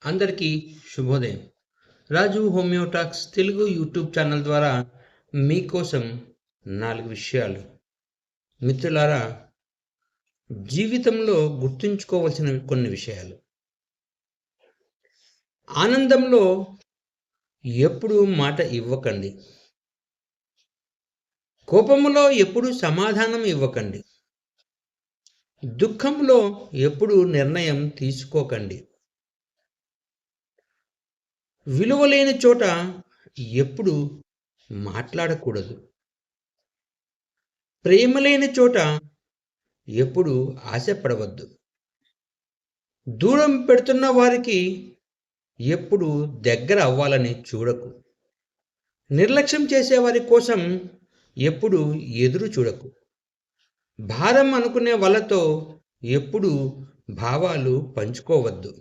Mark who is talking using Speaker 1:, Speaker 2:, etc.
Speaker 1: అందరికీ శుభోదయం. రాజు హోమియోటాక్స్ Telugu YouTube channel ద్వారా మీకోసం 4 విషయాలు. మిత్రులారా, జీవితంలో గుర్తుంచుకోవాల్సిన కొన్ని విషయాలు. ఆనందంలో ఎప్పుడూ మాట ఇవ్వకండి. కోపంలో ఎప్పుడూ సమాధానం ఇవ్వకండి. దుఃఖంలో ఎప్పుడూ నిర్ణయం తీసుకోకండి. విలువలేని చోట ఎప్పుడు మాట్లాడకూడదు. ప్రేమ లేని చోట ఎప్పుడు ఆశపడవద్దు. దూరం పెడుతున్న వారికి ఎప్పుడు దగ్గర అవ్వాలని చూడకు. నిర్లక్ష్యం చేసేవారి కోసం ఎప్పుడు ఎదురు చూడకు. భారం అనుకునే వాళ్ళతో ఎప్పుడు భావాలు పంచుకోవద్దు.